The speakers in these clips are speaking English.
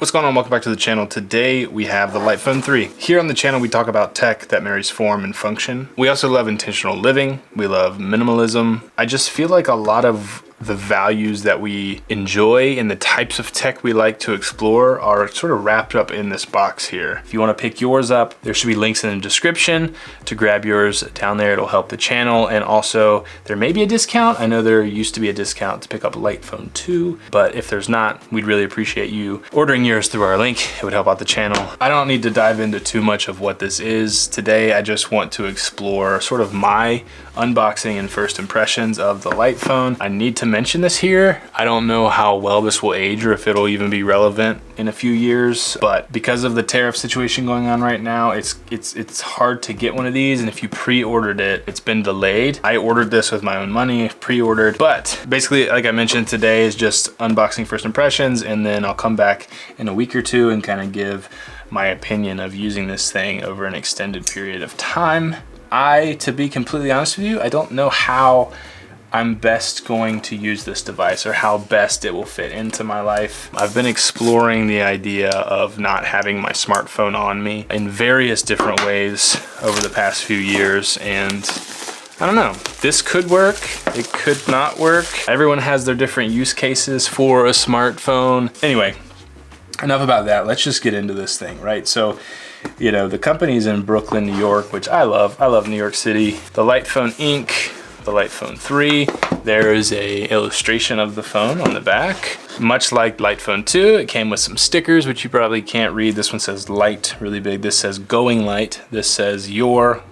What's going on? Welcome back to the channel. Today we have the Light Phone 3. Here on the channel we talk about tech that marries form and function. We also love intentional living. We love minimalism. I just feel like a lot of the values that we enjoy and the types of tech we like to explore are sort of wrapped up in this box here. If you want to pick yours up, there should be links in the description to grab yours down there. It'll help the channel, and also there may be a discount. I know there used to be a discount to pick up Light Phone 2, but if there's not, we'd really appreciate you ordering yours through our link. It would help out the channel. I don't need to dive into too much of what this is today. I just want to explore sort of my unboxing and first impressions of the Light Phone. I need to mention this here. I don't know how well this will age or if it'll even be relevant in a few years, but because of the tariff situation going on right now, it's hard to get one of these, and if you pre-ordered it, it's been delayed. I ordered this with my own money, pre-ordered, but basically, like I mentioned, today is just unboxing first impressions, and then I'll come back in a week or two and kind of give my opinion of using this thing over an extended period of time. To be completely honest with you, I don't know how I'm best going to use this device or how best it will fit into my life. I've been exploring the idea of not having my smartphone on me in various different ways over the past few years, and I don't know, this could work, it could not work. Everyone has their different use cases for a smartphone. Anyway, enough about that. Let's just get into this thing, right? So, you know, the company's in Brooklyn, New York, which I love. I love New York City. The Light Phone Inc., the Light Phone 3. There is a illustration of the phone on the back. Much like Light Phone 2, it came with some stickers, which you probably can't read. This one says light really big. This says going light. This says your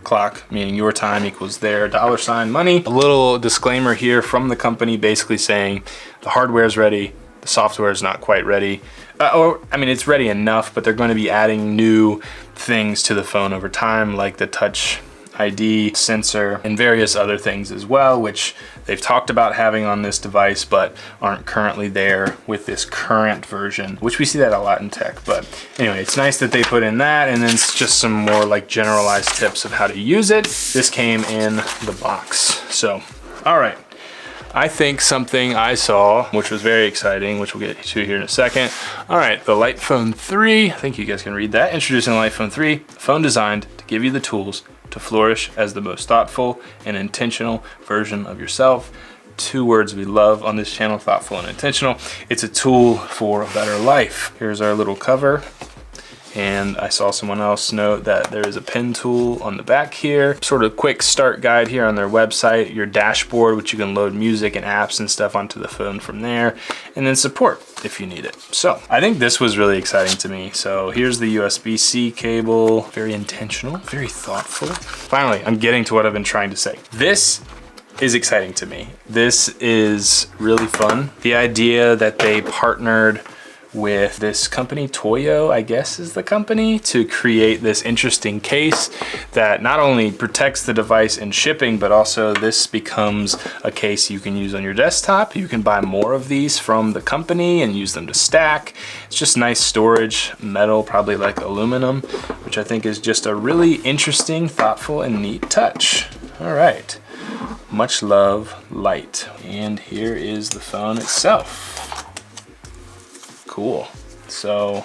clock, meaning your time equals their $ money. A little disclaimer here from the company basically saying the hardware is ready, the software is not quite ready. I mean, it's ready enough, but they're going to be adding new things to the phone over time, like the Touch ID sensor and various other things as well, which they've talked about having on this device, but aren't currently there with this current version, which we see that a lot in tech. But anyway, it's nice that they put in that, and then it's just some more like generalized tips of how to use it. This came in the box. So, all right. I think something I saw, which was very exciting, which we'll get to here in a second. All right, the Light Phone 3, I think you guys can read that. Introducing the Light Phone 3, a phone designed to give you the tools to flourish as the most thoughtful and intentional version of yourself. Two words we love on this channel, thoughtful and intentional. It's a tool for a better life. Here's our little cover. And I saw someone else note that there is a pen tool on the back here. Sort of quick start guide here on their website. Your dashboard, which you can load music and apps and stuff onto the phone from there. And then support if you need it. So I think this was really exciting to me. So here's the USB-C cable. Very intentional, very thoughtful. Finally, I'm getting to what I've been trying to say. This is exciting to me. This is really fun. The idea that they partnered with this company, Toyo, I guess is the company, to create this interesting case that not only protects the device in shipping, but also this becomes a case you can use on your desktop. You can buy more of these from the company and use them to stack. It's just nice storage, metal, probably like aluminum, which I think is just a really interesting, thoughtful, and neat touch. All right, much love, Light. And here is the phone itself. Cool. So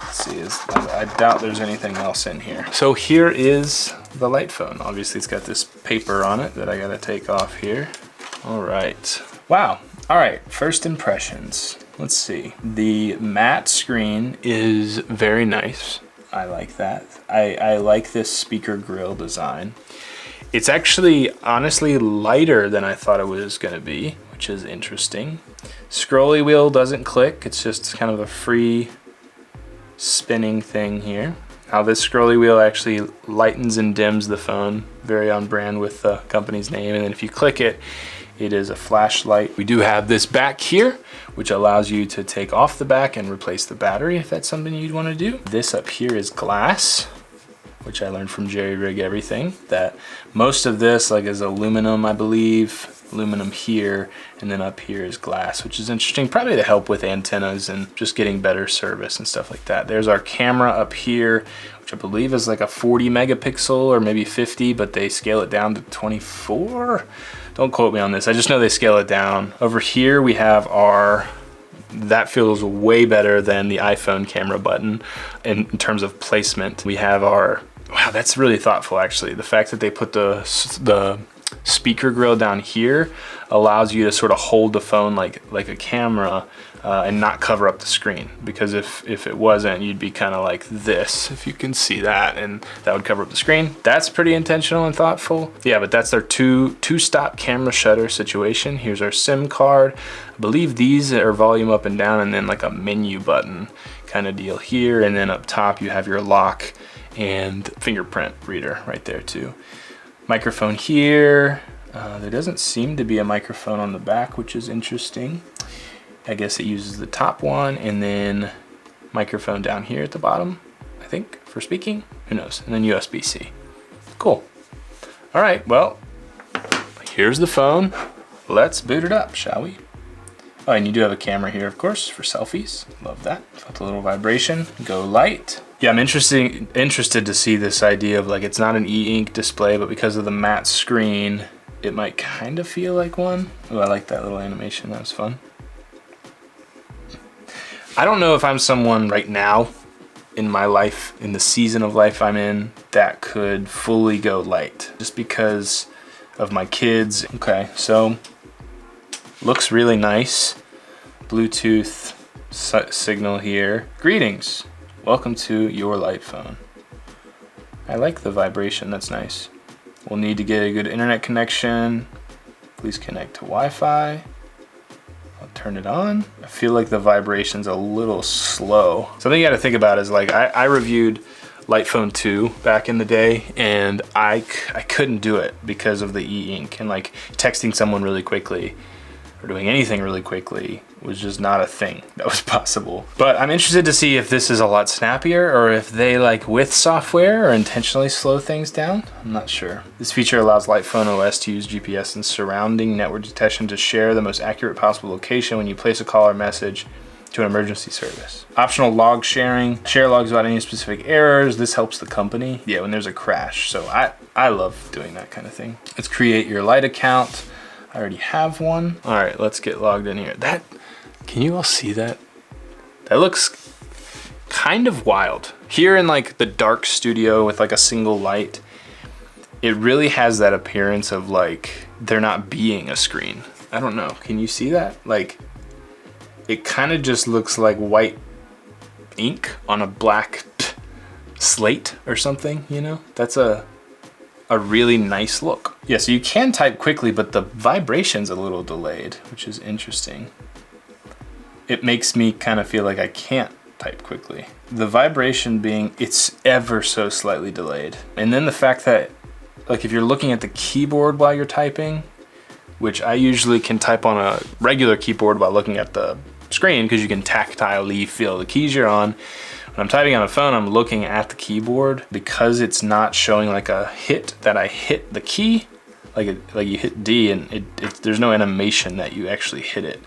let's see, I doubt there's anything else in here. So here is the Light Phone. Obviously it's got this paper on it that I gotta take off here. All right. Wow. All right, first impressions. Let's see. The matte screen is very nice. I like that. I like this speaker grill design. It's actually honestly lighter than I thought it was gonna be, which is interesting. Scrolly wheel doesn't click. It's just kind of a free spinning thing here. Now this scrolly wheel actually lightens and dims the phone, very on brand with the company's name. And then if you click it, it is a flashlight. We do have this back here, which allows you to take off the back and replace the battery if that's something you'd want to do. This up here is glass, which I learned from Jerry Rig Everything, that most of this like is aluminum, I believe. Aluminum here, and then up here is glass, which is interesting, probably to help with antennas and just getting better service and stuff like that. There's our camera up here, which I believe is like a 40 megapixel or maybe 50, but they scale it down to 24. Don't quote me on this, I just know they scale it down. Over here we have our that feels way better than the iPhone camera button in terms of placement. We have our, wow, that's really thoughtful actually. The fact that they put the speaker grill down here allows you to sort of hold the phone like a camera and not cover up the screen, because if it wasn't, you'd be kind of like this, if you can see that, and that would cover up the screen. That's pretty intentional and thoughtful. Yeah, but that's our two-stop camera shutter situation. Here's our SIM card. I believe these are volume up and down, and then like a menu button kind of deal here, and then up top you have your lock and fingerprint reader right there too. Microphone here. There doesn't seem to be a microphone on the back, which is interesting. I guess it uses the top one, and then microphone down here at the bottom, I think, for speaking. Who knows? And then USB-C. Cool. All right, well, here's the phone. Let's boot it up, shall we? Oh, and you do have a camera here, of course, for selfies. Love that. Felt a little vibration. Go light. Yeah, I'm interested to see this idea of like, it's not an e-ink display, but because of the matte screen, it might kind of feel like one. Oh, I like that little animation. That was fun. I don't know if I'm someone right now in my life, in the season of life I'm in, that could fully go light just because of my kids. Okay, so looks really nice. Bluetooth signal here. Greetings. Welcome to your light phone. I like the vibration, that's nice. We'll need to get a good internet connection. Please connect to Wi-Fi. I'll turn it on. I feel like the vibration's a little slow. Something you gotta think about is like, I reviewed Light Phone 2 back in the day, and I couldn't do it because of the e-ink, and like texting someone really quickly or doing anything really quickly was just not a thing that was possible. But I'm interested to see if this is a lot snappier, or if they, like with software, or intentionally slow things down. I'm not sure. This feature allows Light Phone OS to use GPS and surrounding network detection to share the most accurate possible location when you place a call or message to an emergency service. Optional log sharing. Share logs about any specific errors. This helps the company. Yeah, when there's a crash. So I love doing that kind of thing. Let's create your Light account. I already have one. All right, let's get logged in here. Can you all see that? That looks kind of wild. Here in like the dark studio with like a single light, it really has that appearance of like there not being a screen. I don't know, can you see that? Like, it kind of just looks like white ink on a black slate or something, you know? That's a really nice look. Yeah, so you can type quickly, but the vibration's a little delayed, which is interesting. It makes me kind of feel like I can't type quickly. The vibration being, it's ever so slightly delayed. And then the fact that, like if you're looking at the keyboard while you're typing, which I usually can type on a regular keyboard while looking at the screen, because you can tactilely feel the keys you're on. When I'm typing on a phone, I'm looking at the keyboard, because it's not showing like a hit that I hit the key, like you hit D and there's no animation that you actually hit it.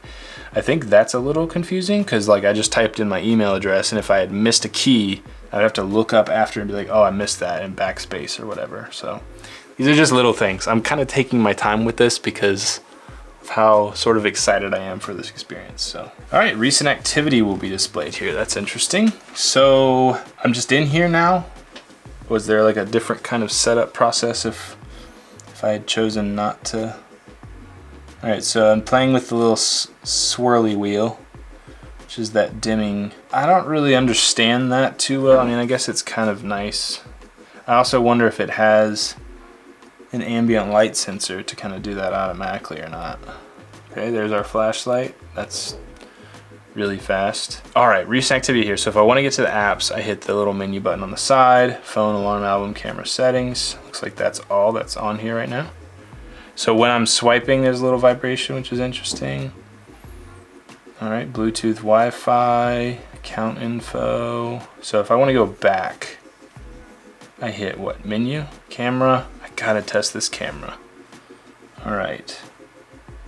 I think that's a little confusing, because like I just typed in my email address, and if I had missed a key, I'd have to look up after and be like, oh, I missed that, in backspace or whatever. So these are just little things. I'm kind of taking my time with this because of how sort of excited I am for this experience. So, all right, recent activity will be displayed here. That's interesting. So I'm just in here now. Was there like a different kind of setup process if I had chosen not to? All right, so I'm playing with the little swirly wheel, which is that dimming. I don't really understand that too well. I mean, I guess it's kind of nice. I also wonder if it has an ambient light sensor to kind of do that automatically or not. Okay, there's our flashlight. That's really fast. All right, recent activity here. So if I want to get to the apps, I hit the little menu button on the side, phone, alarm, album, camera settings. Looks like that's all that's on here right now. So when I'm swiping, there's a little vibration, which is interesting. All right, Bluetooth, Wi-Fi, account info. So if I want to go back, I hit what? Menu, camera. I gotta test this camera. All right.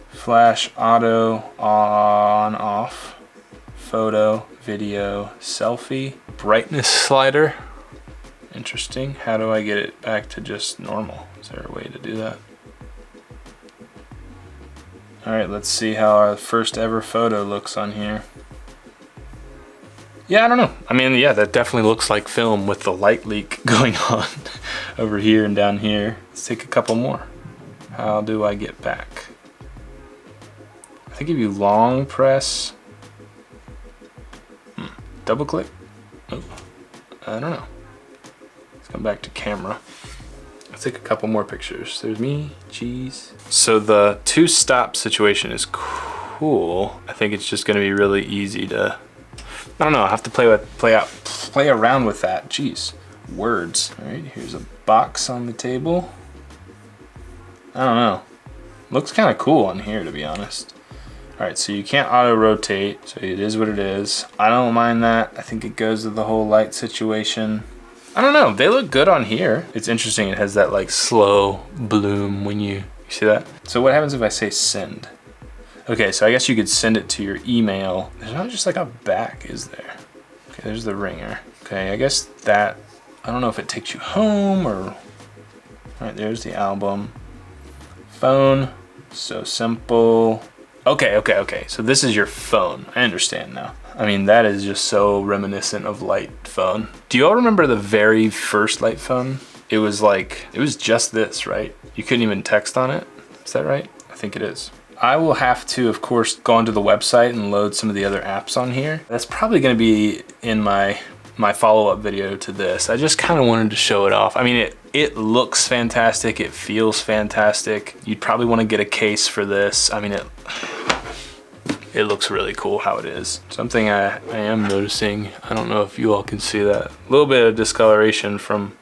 Flash, auto, on, off. Photo, video, selfie. Brightness slider. Interesting. How do I get it back to just normal? Is there a way to do that? All All right, let's see how our first ever photo looks on here. Yeah, I don't know. I mean, yeah, that definitely looks like film with the light leak going on over here and down here. Let's take a couple more. How do I get back? I think if you long press, double click. Oh, I don't know. Let's come back to camera. Let's take a couple more pictures. There's me, cheese. So the two-stop situation is cool. I think it's just gonna be really easy to, I don't know, I have to play around with that. Jeez, words. All right, here's a box on the table. I don't know. Looks kind of cool on here, to be honest. All right, so you can't auto rotate, so it is what it is. I don't mind that. I think it goes with the whole light situation. I don't know, they look good on here. It's interesting, it has that like slow bloom when you see that? So what happens if I say send? Okay, so I guess you could send it to your email. There's not just like a back, is there? Okay, there's the ringer. Okay, I guess that, I don't know if it takes you home or, all right, there's the album. Phone, so simple. Okay, so this is your phone. I understand now. I mean, that is just so reminiscent of light phone. Do you all remember the very first light phone? It was just this, right? You couldn't even text on it. Is that right? I think it is. I will have to, of course, go onto the website and load some of the other apps on here. That's probably gonna be in my follow-up video to this. I just kind of wanted to show it off. I mean, it looks fantastic. It feels fantastic. You'd probably want to get a case for this. I mean, it looks really cool how it is. Something I am noticing, I don't know if you all can see that, a little bit of discoloration from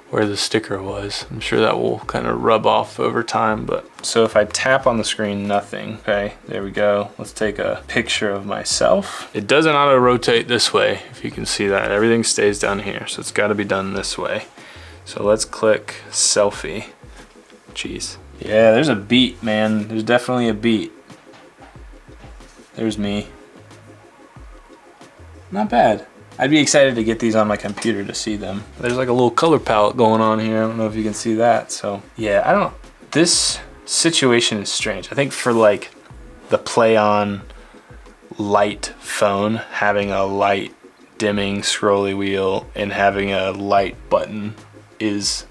where the sticker was. I'm sure that will kind of rub off over time, but. So if I tap on the screen, nothing. Okay, there we go. Let's take a picture of myself. It doesn't auto rotate this way, if you can see that. Everything stays down here, so it's gotta be done this way. So let's click selfie. Jeez. Yeah, there's a beat, man. There's definitely a beat. There's me. Not bad. I'd be excited to get these on my computer to see them. There's like a little color palette going on here. I don't know if you can see that. So yeah, this situation is strange. I think for like the play on light phone, having a light dimming scrolly wheel and having a light button is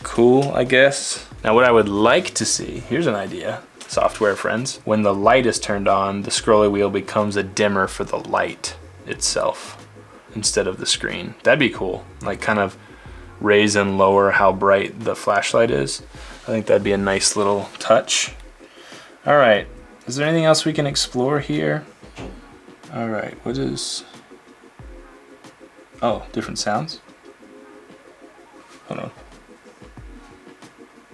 cool, I guess. Now what I would like to see, here's an idea. Software friends, when the light is turned on, the scrolly wheel becomes a dimmer for the light itself instead of the screen. That'd be cool. Like kind of raise and lower how bright the flashlight is. I think that'd be a nice little touch. All right, is there anything else we can explore here? All right, what is, oh, different sounds. Hold on.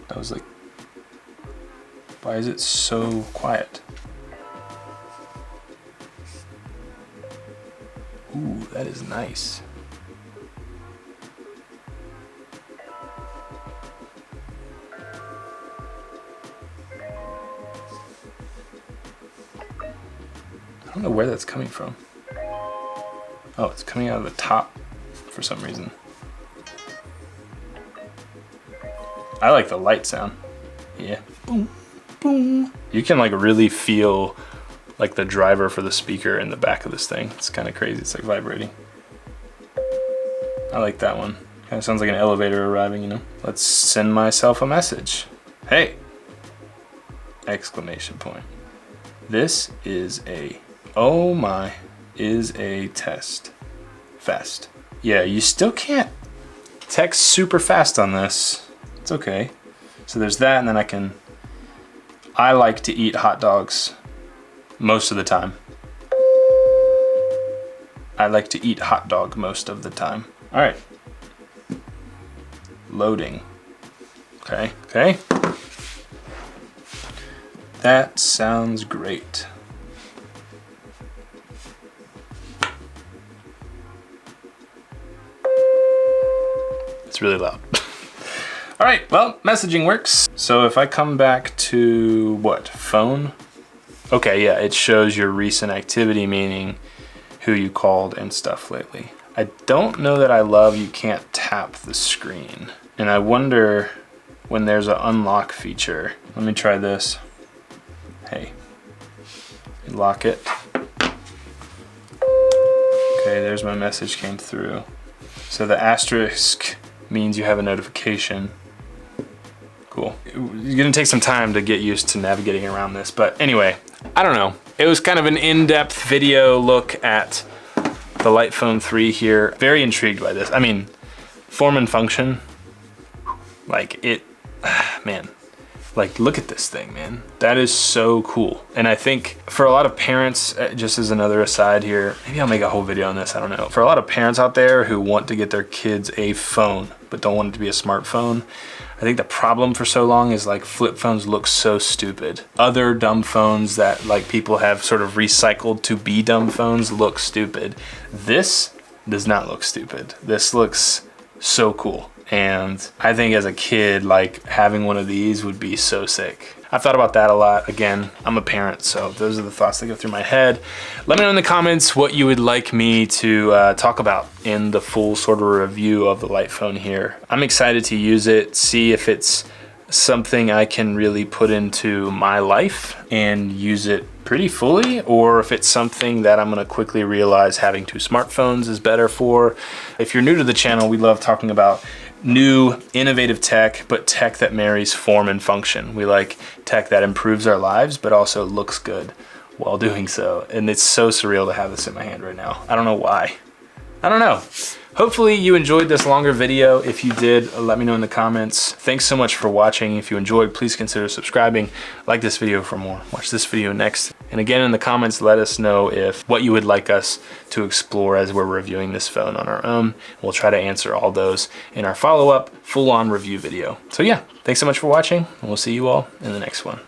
That was like, why is it so quiet? Ooh, that is nice. I don't know where that's coming from. Oh, it's coming out of the top for some reason. I like the light sound. Yeah. Boom. Boom. You can like really feel like the driver for the speaker in the back of this thing. It's kind of crazy. It's like vibrating. I like that one. Kind of sounds like an elevator arriving, you know? Let's send myself a message. Hey! Exclamation point. This is a, oh my, is a test. Fast. Yeah, you still can't text super fast on this. It's okay. So there's that, and then I like to eat hot dogs most of the time. I like to eat hot dog most of the time. All right. Loading. Okay, okay. That sounds great. It's really loud. All right, well, messaging works. So if I come back to what, phone? Okay, yeah, it shows your recent activity, meaning who you called and stuff lately. I don't know that I love you can't tap the screen. And I wonder when there's an unlock feature, let me try this. Hey, lock it. Okay, there's my message came through. So the asterisk means you have a notification. Cool. You're gonna take some time to get used to navigating around this, but anyway, I don't know. It was kind of an in-depth video look at the Light Phone 3 here. Very intrigued by this. I mean, form and function, like it, man, like look at this thing, man. That is so cool. And I think for a lot of parents, just as another aside here, maybe I'll make a whole video on this, I don't know. For a lot of parents out there who want to get their kids a phone, but don't want it to be a smartphone, I think the problem for so long is like flip phones look so stupid. Other dumb phones that like people have sort of recycled to be dumb phones look stupid. This does not look stupid. This looks so cool. And I think as a kid, like having one of these would be so sick. I've thought about that a lot. Again, I'm a parent, so those are the thoughts that go through my head. Let me know in the comments what you would like me to talk about in the full sort of review of the Light Phone here. I'm excited to use it, see if it's something I can really put into my life and use it pretty fully, or if it's something that I'm gonna quickly realize having two smartphones is better for. If you're new to the channel, we love talking about new innovative tech, but tech that marries form and function. We like tech that improves our lives, but also looks good while doing so. And it's so surreal to have this in my hand right now. I don't know why. I don't know. Hopefully you enjoyed this longer video. If you did, let me know in the comments. Thanks so much for watching. If you enjoyed, please consider subscribing. Like this video for more. Watch this video next. And again, in the comments, let us know what you would like us to explore as we're reviewing this phone on our own. We'll try to answer all those in our follow-up full-on review video. So yeah, thanks so much for watching, and we'll see you all in the next one.